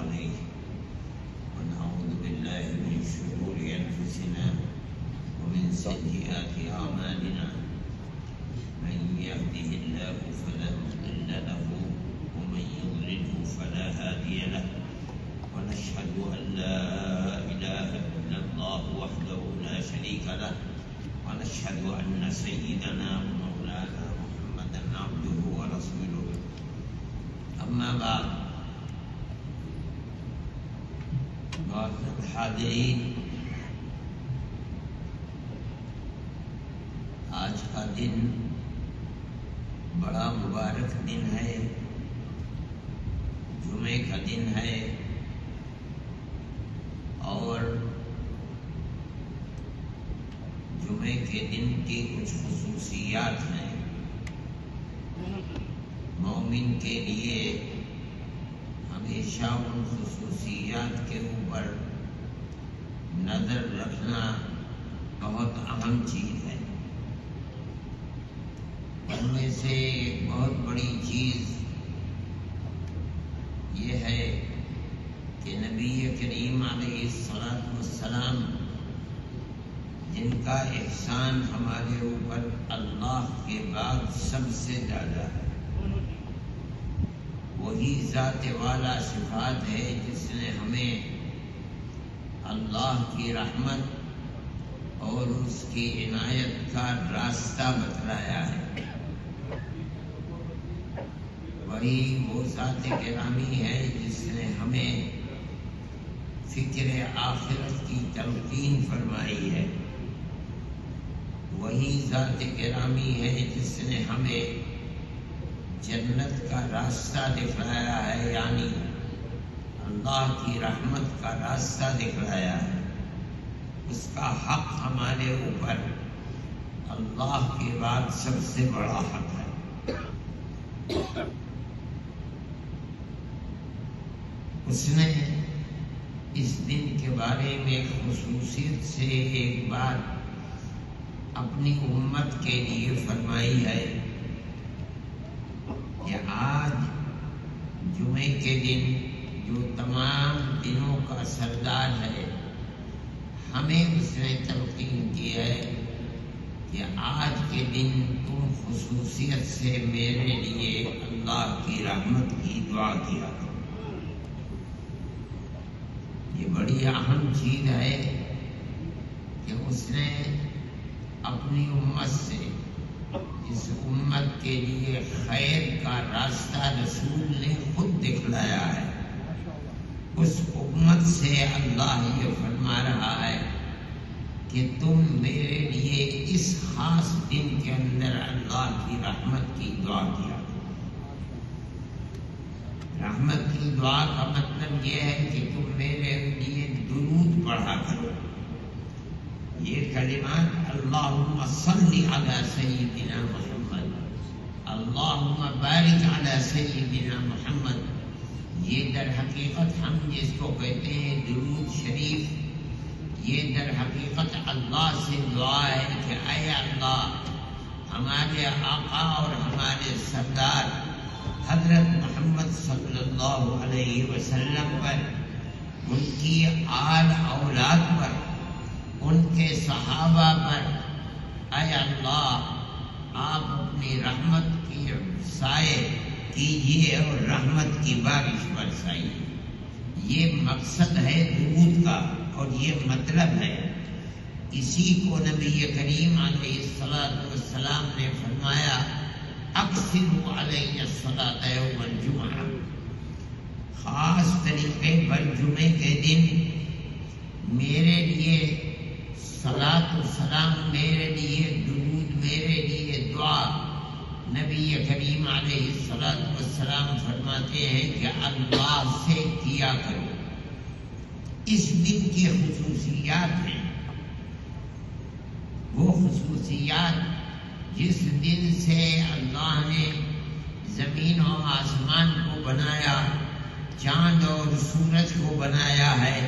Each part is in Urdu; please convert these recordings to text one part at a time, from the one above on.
عليه ونعوذ بالله من شرور أنفسنا ومن سيئات أعمالنا من يهده الله فلا مضل له ومن يضلله فلا هادي له ونشهد أن لا إله إلا الله وحده لا شريك له ونشهد أن سيدنا ومولانا محمدا عبده ورسوله أما بعد معزز حاضرین، آج کا دن بڑا مبارک دن ہے، جمعے کا دن ہے اور جمعے کے دن کی کچھ خصوصیات ہیں۔ مومن کے لیے ہمیشہ ان خصوصیات کے اوپر نظر رکھنا بہت اہم چیز ہے۔ ان میں سے ایک بہت بڑی چیز یہ ہے کہ نبی کریم علیہ السلام جن کا احسان ہمارے اوپر اللہ کے بعد سب سے زیادہ ہے، وہی ذات والا صفات ہے جس نے ہمیں اللہ کی رحمت اور اس کی عنایت کا راستہ بتلایا ہے۔ وہی وہ ذات گرامی ہے جس نے ہمیں فکر آخرت کی تلقین فرمائی ہے۔ وہی ذات گرامی ہے جس نے ہمیں جنت کا راستہ دکھلایا ہے، یعنی اللہ کی رحمت کا راستہ دکھلایا ہے۔ اس کا حق ہمارے اوپر اللہ کے بعد سب سے بڑا حق ہے۔ اس نے اس دن کے بارے میں خصوصیت سے ایک بات اپنی امت کے لیے فرمائی ہے کہ آج جمعے کے دن جو تمام دنوں کا سردار ہے، ہمیں اس نے تلقین کی ہے کہ آج کے دن تم خصوصیت سے میرے لیے اللہ کی رحمت کی دعا کیا کرو۔ یہ بڑی اہم چیز ہے کہ اس نے اپنی امت سے، اس امت کے لیے خیر کا راستہ رسول نے خود دکھلایا ہے، اس امت سے اللہ یہ فرما رہا ہے کہ تم میرے لیے اس خاص دن کے اندر اللہ کی رحمت کی دعا کیا کرو۔ رحمت کی دعا کا مطلب یہ ہے کہ تم میرے لیے درود پڑھا کرو۔ یہ کلمات اللہم صلی علی سیدنا محمد، اللہم بارک علی سیدنا محمد، یہ در حقیقت ہم جس کو کہتے ہیں درود شریف، یہ در حقیقت اللہ سے دعا ہے کہ اے اللہ ہمارے آقا اور ہمارے سردار حضرت محمد صلی اللہ علیہ وسلم پر، ان کی آل اولاد پر، ان کے صحابہ پر، اے اللہ آپ اپنی رحمت کی سائے کیجیے اور رحمت کی بارش برسائیے۔ یہ مقصد ہے درود کا اور یہ مطلب ہے۔ اسی کو نبی کریم علیہ السلام نے فرمایا اکثروا علیہ الصلاۃ یوم الجمعہ، خاص طریقے پر جمعے کے دن میرے لیے صلاۃ و سلام، میرے لیے درود، میرے لیے دعا۔ نبی کریم علیہ السلام فرماتے ہیں کہ اللہ سے کیا کرو۔ اس دن کی خصوصیات ہیں، وہ خصوصیات جس دن سے اللہ نے زمین و آسمان کو بنایا، چاند اور سورج کو بنایا ہے،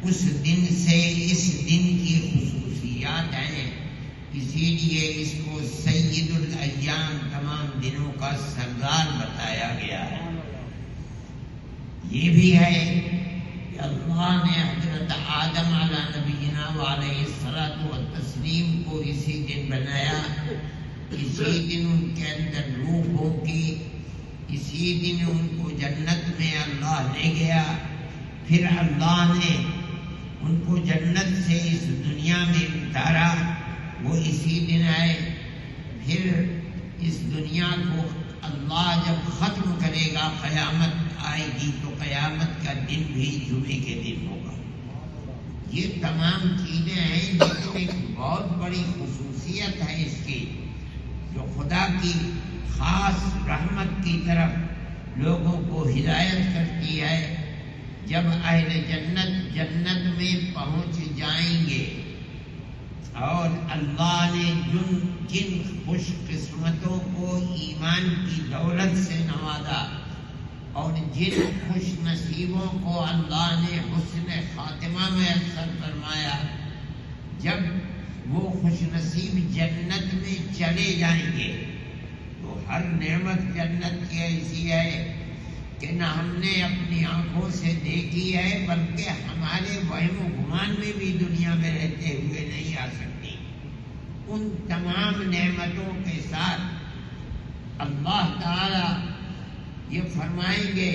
اس دن سے اس دن کی خصوصیات ہیں۔ اسی لیے اس کو سید الایام، تمام دنوں کا سردار بتایا گیا ہے۔ یہ بھی ہے کہ اللہ نے حضرت آدم علیہ نبینا وعلیہ الصلاۃ والتسلیم کو اسی دن بنایا، اسی دن ان کے اندر روح ہوگی، اسی دن ان کو جنت میں اللہ لے گیا، پھر اللہ نے ان کو جنت سے اس دنیا میں اتارا، وہ اسی دن آئے۔ پھر اس دنیا کو اللہ جب ختم کرے گا، قیامت آئے گی تو قیامت کا دن بھی جمعے کے دن ہوگا۔ یہ تمام چیزیں ہیں، لیکن ایک بہت بڑی خصوصیت ہے اس کی، جو خدا کی خاص رحمت کی طرف لوگوں کو ہدایت کرتی ہے۔ جب اہل جنت جنت میں پہنچ جائیں گے اور اللہ نے جن خوش قسمتوں کو ایمان کی دولت سے نوازا اور جن خوش نصیبوں کو اللہ نے حسن خاتمہ میں اثر فرمایا، جب وہ خوش نصیب جنت میں چلے جائیں گے تو ہر نعمت جنت کی ایسی ہے کہ نہ ہم نے اپنی آنکھوں سے دیکھی ہے، بلکہ ہمارے وہم و گمان میں بھی دنیا میں رہتے ہوئے نہیں آ سکتی۔ ان تمام نعمتوں کے ساتھ اللہ تعالی یہ فرمائیں گے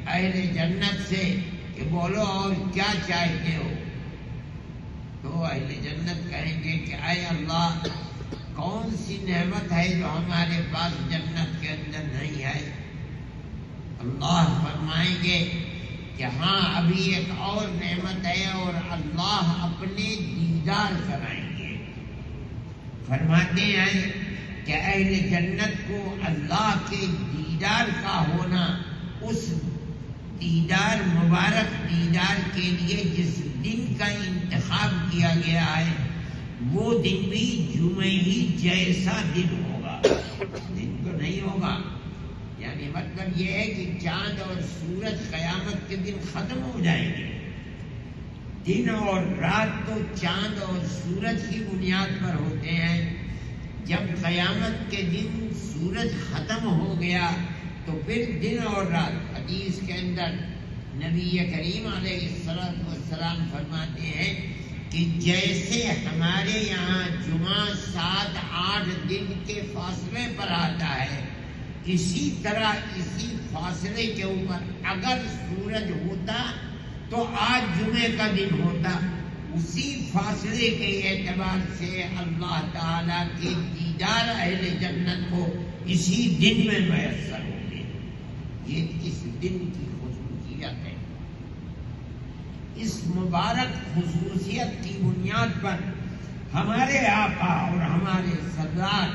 اہل جنت سے کہ بولو اور کیا چاہتے ہو؟ تو اہل جنت کہیں گے کہ اے اللہ، کون سی نعمت ہے جو ہمارے پاس جنت کے اندر نہیں ہے؟ اللہ فرمائیں گے کہ ہاں، ابھی ایک اور نعمت ہے، اور اللہ اپنے دیدار کرائیں گے۔ فرماتے ہیں کہ اہل جنت کو اللہ کے دیدار کا ہونا، اس دیدار، مبارک دیدار کے لیے جس دن کا انتخاب کیا گیا ہے، وہ دن بھی جمعے ہی جیسا دن ہوگا، دن تو نہیں ہوگا۔ یعنی مطلب یہ ہے کہ چاند اور سورج قیامت کے دن ختم ہو جائیں گے۔ دن اور رات تو چاند اور سورج کی بنیاد پر ہوتے ہیں۔ جب قیامت کے دن سورج ختم ہو گیا تو پھر دن اور رات، حدیث کے اندر نبی کریم علیہ السلام فرماتے ہیں کہ جیسے ہمارے یہاں جمعہ 7-8 دن کے فاصلے پر آتا ہے، اسی طرح اسی فاصلے کے اوپر اگر سورج ہوتا تو آج جمعے کا دن ہوتا۔ اسی فاصلے کے اعتبار سے اللہ تعالیٰ کے دیدار اہل جنت کو اسی دن میں میسر ہوں گے۔ یہ اس دن کی خصوصیت ہے۔ اس مبارک خصوصیت کی بنیاد پر ہمارے آقا اور ہمارے سردار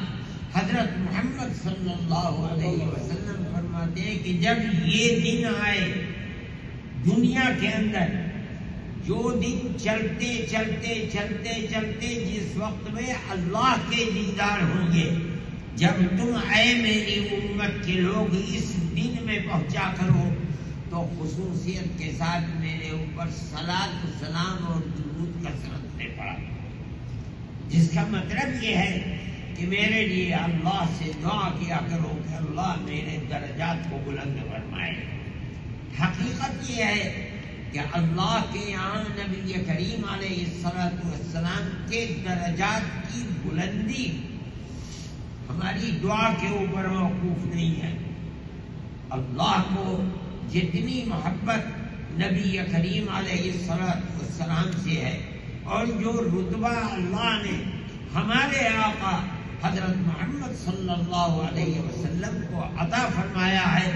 حضرت محمد صلی اللہ علیہ وسلم فرماتے ہیں کہ جب یہ دن آئے دنیا کے اندر، جو دن چلتے چلتے چلتے چلتے جس وقت میں اللہ کے دیدار ہوں گے، جب تم اے میری امت کے لوگ اس دن میں پہنچا کرو تو خصوصیت کے ساتھ میرے اوپر صلاۃ و سلام اور درود کثرت سے پڑھا، جس کا مطلب یہ ہے کہ میرے لیے اللہ سے دعا کیا کرو کہ اللہ میرے درجات کو بلند فرمائے۔ حقیقت یہ ہے کہ اللہ کے یہاں نبی کریم علیہ السلام کے درجات کی بلندی ہماری دعا کے اوپر موقوف نہیں ہے۔ اللہ کو جتنی محبت نبی کریم علیہ السلام سے ہے، اور جو رتبہ اللہ نے ہمارے آقا حضرت محمد صلی اللہ علیہ وسلم کو عطا فرمایا ہے،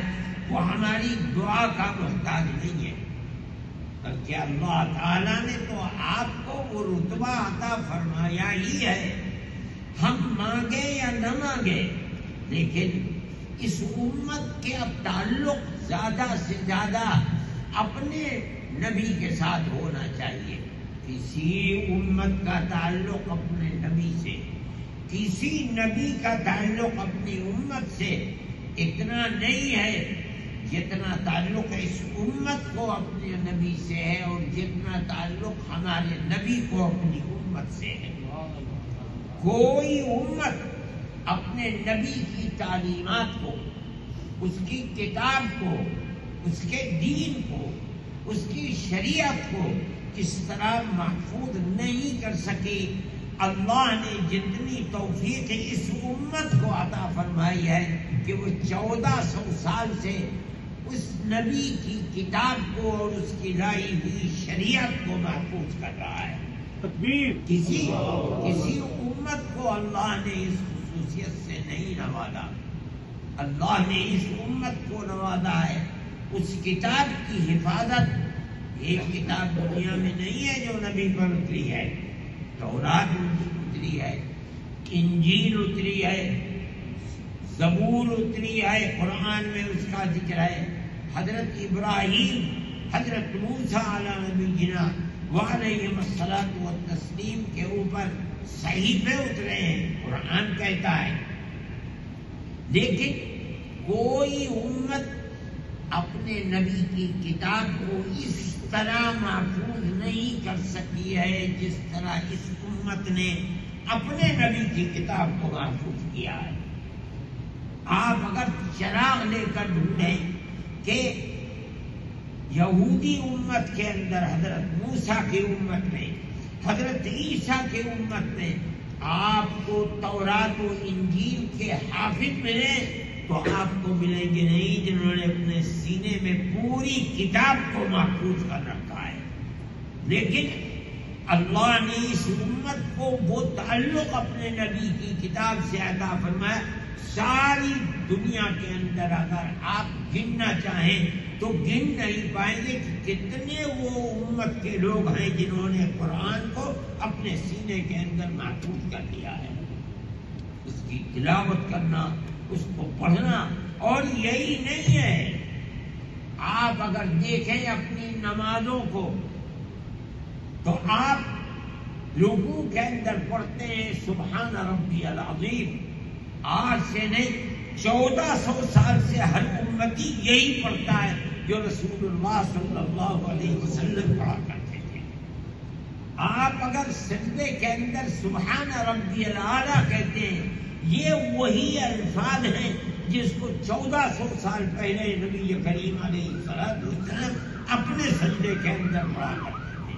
وہ ہماری دعا کا محتاج نہیں ہے، بلکہ اللہ تعالیٰ نے تو آپ کو وہ رتبہ عطا فرمایا ہی ہے۔ ہم مانگے یا نہ مانگے، لیکن اس امت کے اب تعلق زیادہ سے زیادہ اپنے نبی کے ساتھ ہونا چاہیے۔ کسی امت کا تعلق اپنے نبی سے، کسی نبی کا تعلق اپنی امت سے اتنا نہیں ہے جتنا تعلق اس امت کو اپنے نبی سے ہے، اور جتنا تعلق ہمارے نبی کو اپنی امت سے ہے۔ کوئی امت اپنے نبی کی تعلیمات کو، اس کی کتاب کو، اس کے دین کو، اس کی شریعت کو اس طرح محفوظ نہیں کر سکی۔ اللہ نے جتنی توفیق اس امت کو عطا فرمائی ہے کہ وہ 1400 سال سے اس نبی کی کتاب کو اور اس کی لائی ہوئی شریعت کو محفوظ کر رہا ہے۔ کسی امت کو اللہ نے اس خصوصیت سے نہیں نوازا، اللہ نے اس امت کو نوازا ہے۔ اس کتاب کی حفاظت، ایک کتاب دنیا میں نہیں ہے جو نبی پر اتری ہے، تورات اتری ہے، انجیل اتری ہے، زبور اتری ہے، قرآن میں اس کا ذکر ہے۔ حضرت ابراہیم، حضرت موسیٰ علیہ نبینا وعلیہم الصلاۃ والتسلیم کے اوپر صحیفے اترے ہیں، قرآن کہتا ہے۔ لیکن کوئی امت اپنے نبی کی کتاب کو اس طرح محفوظ نہیں کر سکی ہے جس طرح اس امت نے اپنے نبی کی کتاب کو محفوظ کیا ہے۔ آپ اگر چراغ لے کر ڈھونڈیں کہ یہودی امت کے اندر حضرت موسیٰ کی امت میں، حضرت عیسیٰ کی امت میں آپ کو تورات و انجیل کے حافظ ملے تو آپ کو ملیں گے نہیں جنہوں نے اپنے سینے میں پوری کتاب کو محفوظ کر رکھا ہے۔ لیکن اللہ نے اس امت کو وہ تعلق اپنے نبی کی کتاب سے عطا فرمایا۔ ساری دنیا کے اندر اگر آپ گننا چاہیں تو گن نہیں پائیں گے کہ کتنے وہ امت کے لوگ ہیں جنہوں نے قرآن کو اپنے سینے کے اندر محفوظ کر لیا ہے۔ اس کی تلاوت کرنا، اس کو پڑھنا، اور یہی نہیں ہے، آپ اگر دیکھیں اپنی نمازوں کو تو آپ رکوع کے اندر پڑھتے ہیں سبحان ربی العظیم۔ آج سے نہیں، 1400 سال سے ہر امتی یہی پڑھتا ہے جو رسول اللہ صلی اللہ علیہ وسلم پڑھا کرتے تھے۔ آپ اگر سجدے کے اندر سبحان ربی الاعلیٰ کہتے ہیں، یہ وہی الفاظ ہیں جس کو 1400 سال پہلے نبی کریم علیہ السلام اپنے سجدے کے اندر پڑھا کرتے تھے۔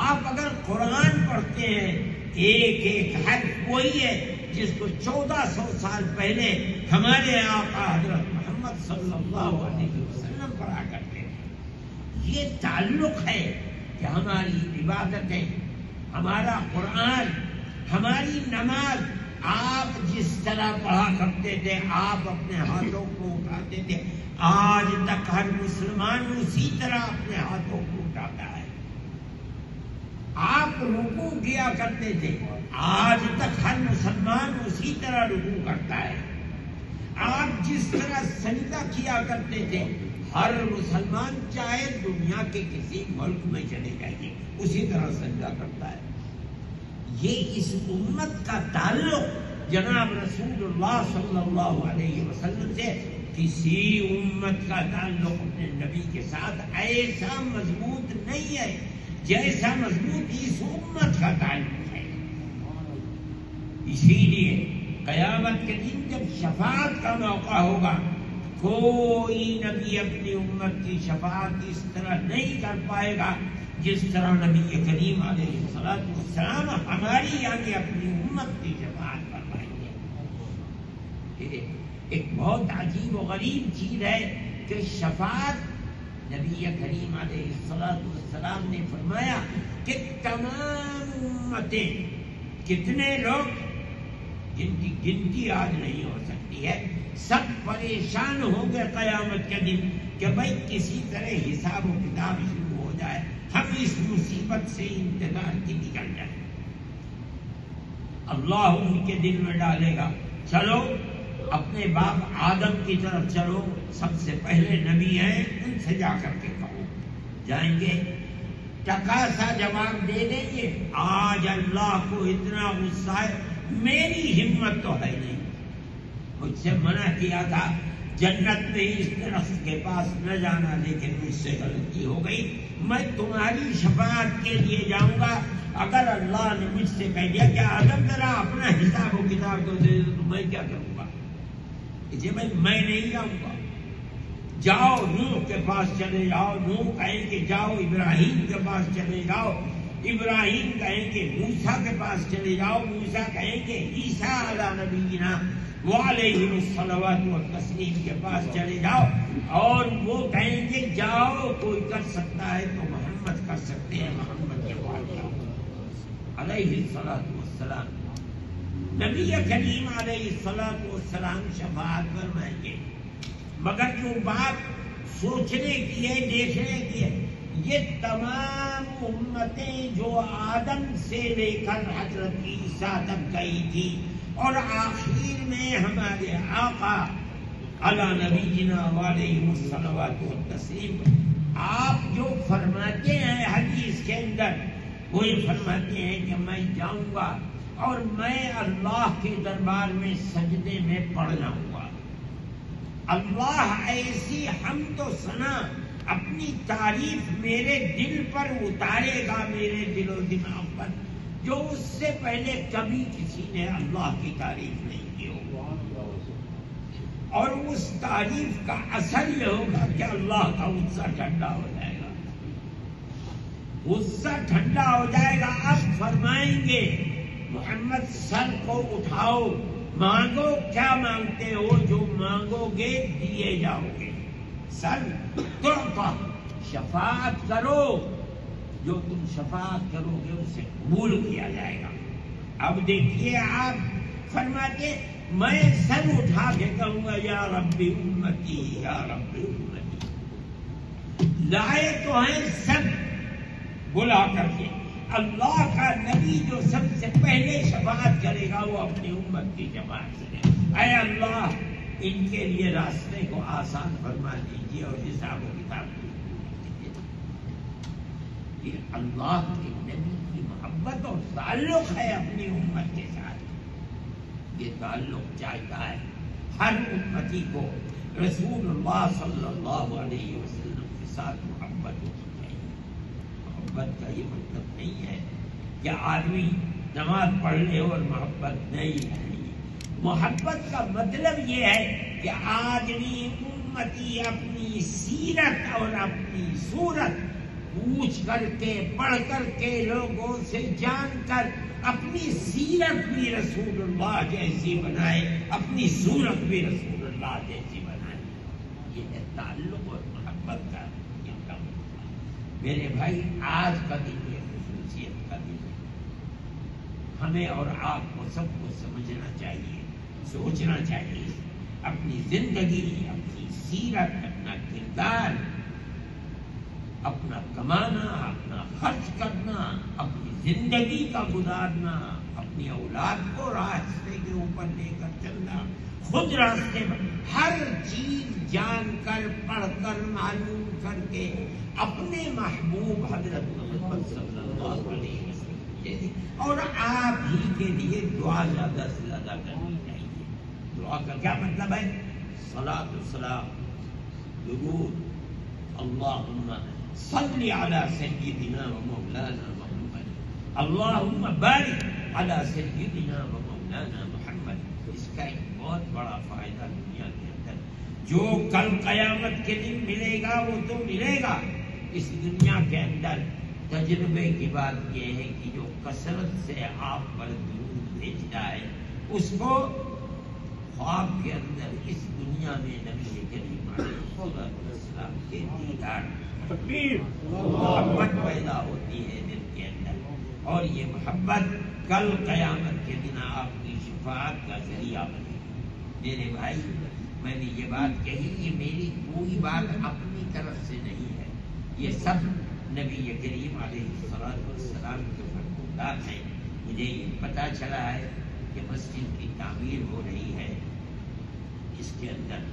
آپ اگر قرآن پڑھتے ہیں، ایک ایک حرف وہی ہے جس کو 1400 سال پہلے ہمارے آقا حضرت محمد صلی اللہ علیہ وسلم پڑھا کرتے تھے۔ یہ تعلق ہے کہ ہماری عبادتیں، ہمارا قرآن، ہماری نماز آپ جس طرح پڑھا کرتے تھے، آپ اپنے ہاتھوں کو اٹھاتے تھے، آج تک ہر مسلمان اسی طرح اپنے ہاتھوں کو اٹھاتا ہے۔ آپ رکوع کیا کرتے تھے، آج تک ہر مسلمان اسی طرح رکوع کرتا ہے۔ آپ جس طرح سجدہ کیا کرتے تھے، ہر مسلمان چاہے دنیا کے کسی ملک میں چلے جائیے اسی طرح سجدہ کرتا ہے۔ یہ اس امت کا تعلق جناب رسول اللہ صلی اللہ علیہ وسلم سے، کسی امت کا تعلق اپنے نبی کے ساتھ ایسا مضبوط نہیں ہے جیسا مضبوط اس امت کا تعلق ہے۔ اسی لیے قیامت کے دن جب شفاعت کا موقع ہوگا، کوئی نبی اپنی امت کی شفاعت اس طرح نہیں کر پائے گا جس طرح نبی کریم علیہ السلام ہماری یعنی اپنی امت کی شفاعت فرمائیں گے۔ ایک بہت عجیب و غریب چیز ہے کہ شفاعت نبی کریم علیہ السلام نے فرمایا کہ تمام امتیں، کتنے لوگ جن کی گنتی آج نہیں ہو سکتی ہے، سب پریشان ہو گئے قیامت کے دن کہ بھائی کسی طرح حساب و کتاب شروع ہو جائے، ہم اس مصیبت سے انتظار کی نکل جائیں۔ اللہ ان کے دل میں ڈالے گا، چلو اپنے باپ آدم کی طرف چلو، سب سے پہلے نبی ہیں، ان سے جا کر کے کہو۔ جائیں گے، ٹکا سا جواب دے دیں گے، آج اللہ کو اتنا غصہ ہے، میری ہمت تو ہے نہیں، مجھ سے منع کیا تھا جنت میں اس درخت کے پاس نہ جانا، لیکن مجھ سے غلطی ہو گئی، میں تمہاری شفاعت کے لیے جاؤں گا۔ اگر اللہ نے مجھ سے کہہ دیا کہ آدم ذرا اپنا حساب و کتاب تو دے دو، تو میں کیا کروں گا؟ میں نہیں جاؤں گا۔ جاؤ نوح کے پاس چلے جاؤ، نوح کہیں کہ جاؤ ابراہیم کے پاس چلے جاؤ، ابراہیم کہیں کہ موسیٰ کے پاس چلے جاؤ، موسیٰ کہیں کہ عیسیٰ علیہ نبینا وعلیہ الصلوات والتسلیم کے پاس چلے جاؤ، اور وہ کہیں کہ جاؤ کوئی کر سکتا ہے تو محمد کر سکتے ہیں، محمد کے پاس جاؤ علیہ الصلوات والسلام۔ نبی کریم علیہ الصلوات والسلام شفاعت فرمائیں گے، مگر جو بات سوچنے کی ہے، دیکھنے کی ہے، یہ تمام امتیں جو آدم سے لے کر حضرت عیسیٰ تک گئی تھی، اور آخر میں ہمارے آقا علی نبینا علیہ الصلوات والتسلیم آپ جو فرماتے ہیں حدیث کے اندر، وہ یہ فرماتے ہیں کہ میں جاؤں گا اور میں اللہ کے دربار میں سجدے میں پڑ جاؤں گا، اللہ ایسی حمد و ثنا اپنی تعریف میرے دل پر اتارے گا، میرے دل و دماغ پر، جو اس سے پہلے کبھی کسی نے اللہ کی تعریف نہیں کی ہوگا، اور اس تعریف کا اثر یہ ہوگا کہ اللہ کا غصہ ٹھنڈا ہو جائے گا، غصہ ٹھنڈا ہو جائے گا۔ اب فرمائیں گے محمد سر کو اٹھاؤ، مانگو کیا مانگتے ہو، جو مانگو گے دیے جاؤ گے، سر تعطى، شفاعت کرو، جو تم شفاعت کرو گے اسے قبول کیا جائے گا۔ اب دیکھیے آپ فرماتے میں سر اٹھا کے کہوں گا یا رب امتی یا رب امتی، لائے تو ہیں سب بلا کر کے، اللہ کا نبی جو سب سے پہلے شفاعت کرے گا وہ اپنی امت کی جماعت سے، اے اللہ ان کے لیے راستے کو آسان فرما دیجیے اور حساب و کتاب دیجیے۔ یہ اللہ کے نبی کی محبت اور تعلق ہے اپنی امت کے ساتھ، یہ تعلق چاہتا ہے ہر امتی کو رسول اللہ صلی اللہ علیہ وسلم کے ساتھ محبت ہونی چاہیے۔ محبت کا یہ مطلب نہیں ہے کہ آدمی نماز پڑھ لے اور محبت نہیں ہے، محبت کا مطلب یہ ہے کہ آدمی امتی اپنی سیرت اور اپنی صورت پوچھ کر کے، پڑھ کر کے، لوگوں سے جان کر اپنی سیرت بھی رسول اللہ جیسی بنائے، اپنی صورت بھی رسول اللہ جیسی بنائے۔ یہ ہے تعلق اور محبت کا میرے بھائی، آج کا دن یہ خصوصیت کا دن ہے، ہمیں اور آپ کو سب کو سمجھنا چاہیے، سوچنا چاہیے، اپنی زندگی، اپنی سیرت، اپنا کردار، اپنا کمانا، اپنا خرچ کرنا، اپنی زندگی کا گزارنا، اپنی اولاد کو راستے کے اوپر لے کر چلنا، خود راستے پر ہر چیز جان کر، پڑھ کر، معلوم کر کے اپنے محبوب حضرت محمد صلی اللہ علیہ وسلم اور آپ ہی کے لیے دعا زیادہ سے زیادہ کرنی چاہیے۔ دعا کا کیا مطلب ہے؟ صلاۃ والسلام، درود، اللہم صلی علی سیدنا و مولانا محمد، اللہم بارک علی سیدنا و مولانا محمد۔ اس کا ایک بہت بڑا فائدہ دنیا کے اندر جو کل قیامت کے دن ملے گا وہ تو ملے گا، اس دنیا کے اندر تجربے کی بات یہ ہے کہ جو کثرت سے آپ پر درود بھیجتا ہے اس کو خواب کے اندر اس دنیا میں نبی کریم علیہ السلام کے دیدار محبت پیدا ہوتی ہے دل کے اندر، اور یہ محبت کل قیامت کے دن آپ کی شفاعت کا ذریعہ بنے گی۔ میرے بھائی، میں نے یہ بات کہی، یہ میری کوئی بات اپنی طرف سے نہیں ہے، یہ سب نبی کریم علیہ السلام کے فرمودات ہیں۔ مجھے یہ پتہ چلا ہے کہ مسجد کی تعمیر ہو رہی ہے، اس کے اندر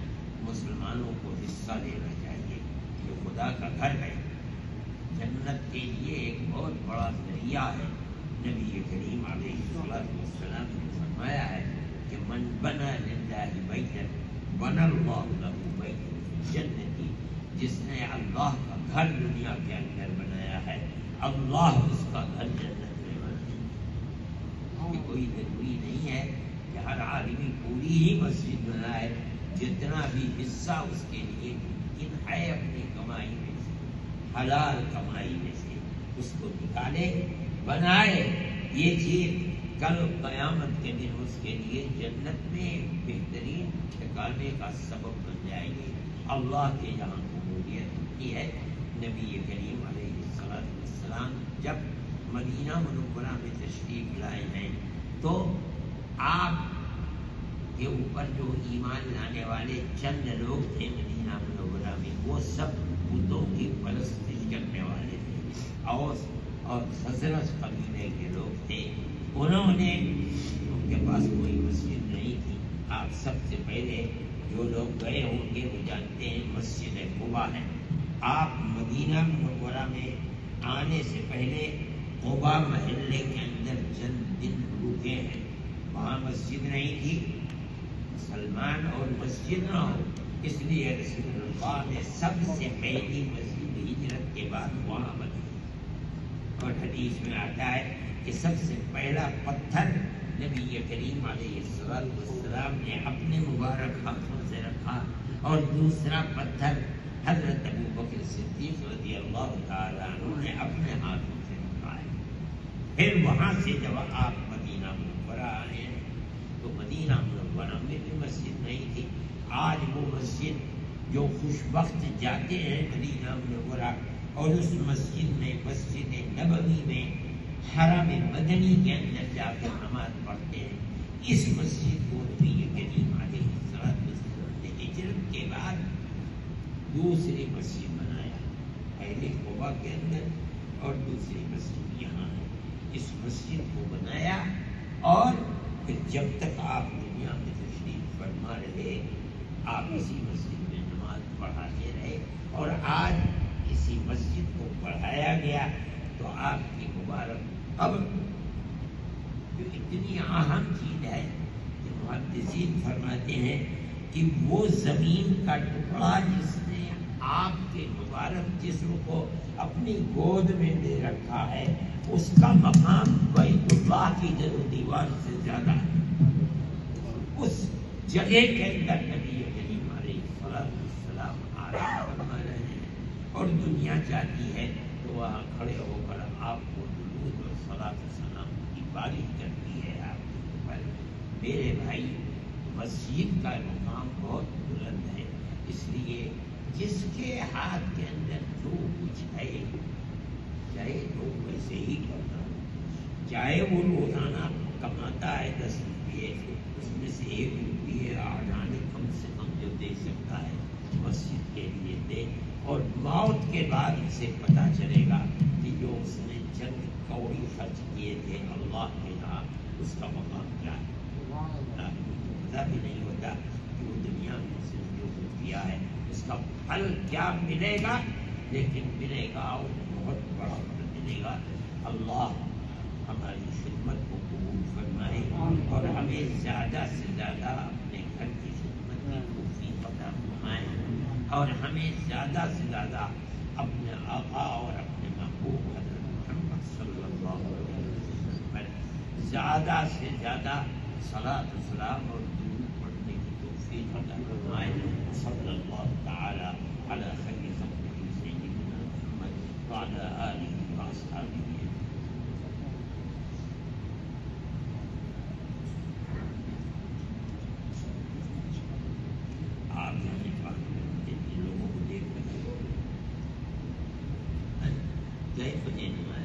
مسلمانوں کو حصہ لینا چاہیے، یہ خدا کا گھر ہے، جنت کے لیے ایک بہت بڑا ذریعہ ہے۔ نبی کریم علیہ السلام نے فرمایا ہے کہ من بنا للہ بیتا بنى اللہ لہ بیتا فی الجنۃ، جس نے اللہ کا گھر دنیا کے اندر بنایا ہے، اللہ اس کا گھر جنت میں بنائے۔ یہ کوئی ضروری نہیں ہے کہ ہر آدمی پوری ہی مسجد بنائے، جتنا بھی حصہ اس کے لیے لیکن ہے اپنی کمائی میں سے، حلال کمائی میں سے اس کو نکالے، بنائے. یہ چیز کل قیامت کے دن اس کے لیے جنت میں ایک بہترین ٹھکانے کا سبب بن جائے گی. اللہ کے یہاں قبولیت ہوتی ہے. نبی کریم علیہ السلام جب مدینہ منورہ میں تشریف لائے ہیں تو آپ کے اوپر جو ایمان لانے والے چند لوگ تھے مدینہ منورہ میں، وہ سب بتوں کی پرستش کرنے والے تھے. اوس اور خزرج قبیلے کے لوگ تھے. انہوں نے، ان کے پاس کوئی مسجد نہیں تھی. آپ سب سے پہلے جو لوگ گئے ہوں گے وہ جانتے ہیں مسجد قباء ہے. آپ مدینہ منورہ میں آنے سے پہلے قباء محلے کے اندر چند دن رکے ہیں. وہاں مسجد نہیں تھی. مسلمان اور مسجد نہ ہو، اس لیے رسول اللہ نے سب سے پہلی مسجد ہجرت کے بعد وہاں بنائی. اور حدیث میں آتا ہے کہ سب سے پہلا پتھر نبی کریم علیہ السلام نے اپنے مبارک ہاتھوں سے رکھا اور دوسرا پتھر حضرت ابوبکر صدیق رضی اللہ تعالیٰ عنہ نے اپنے ہاتھوں سے رکھا ہے. پھر وہاں سے جب آپ مدینہ منورہ آئے ہیں تو مدینہ منورہ میں بھی مسجد نہیں تھی. آج وہ مسجد جو خوش بخت جاتے ہیں مدینہ منورہ اور اس مسجد میں، مسجد نبوی میں، حرم مدنی کے اندر جا کر نماز پڑھتے ہیں، اس مسجد کو نبی کریم علیہ السلام نے ہجرت کے بعد دوسری مسجد بنایا. پہلے قباء کے اندر اور دوسری مسجد یہاں ہے. اس مسجد کو بنایا اور پھر جب تک آپ دنیا میں تشریف فرما رہے آپ اسی مسجد میں نماز پڑھاتے رہے. اور آج اسی مسجد کو پڑھایا گیا تو آپ کی مبارک اب جو اتنی اہم چیز ہے کہ محدثین فرماتے ہیں کہ وہ زمین کا ٹکڑا جس نے آپ کے مبارک جسم کو اپنی گود میں لے رکھا ہے، اس کا مقام بیت اللہ کی در و دیوار سے زیادہ ہے. اس جگہ کے اندر نبی کریم علیہ السلام آرام فرما رہے ہیں اور دنیا چاہتی ہے تو وہاں کھڑے ہو کر آپ کو درود اور صلاۃ و سلام کی بارش کرتی ہے آپ کے اوپر. میرے بھائی، مسجد کا مقام بہت بلند ہے. اس لیے جس کے ہاتھ کے اندر جو کچھ ہے، چاہے تو ویسے ہی کرنا ہو، چاہے وہ روزانہ کماتا ہے 10 روپیے، اس میں سے 1 روپیے آنے کم سے کم جو دے سکتا ہے مسجد کے لیے دے. اور موت کے بعد اسے پتہ چلے گا کہ جو اس نے چند کوڑی خرچ کیے تھے اللہ کے یہاں، اس کا مقام کیا ہے. پتہ بھی نہیں ہوتا کہ وہ دنیا میں اس نے جو کیا ہے اس کا پھل کیا ملے گا، لیکن ملے گا اور بہت بڑا پھل ملے گا. اللہ ہماری خدمت کو قبول فرمائے اور ہمیں زیادہ سے زیادہ اپنے گھر کی خدمت کی توفیق عطا فرمائے اور ہمیں زیادہ سے زیادہ اپنے آقا اور اپنے محبوب حضرت محمد صلی اللہ علیہ وسلم پر زیادہ سے زیادہ صلاۃ و سلام اور درود پڑھنے کی توفیق عطا فرمائے. صلی اللہ تعالی علی خیر خلقہ سیدنا محمد وعلی آلہ واصحابہ. آپ لوگوں کو دیکھ رہے گئے بجے نماز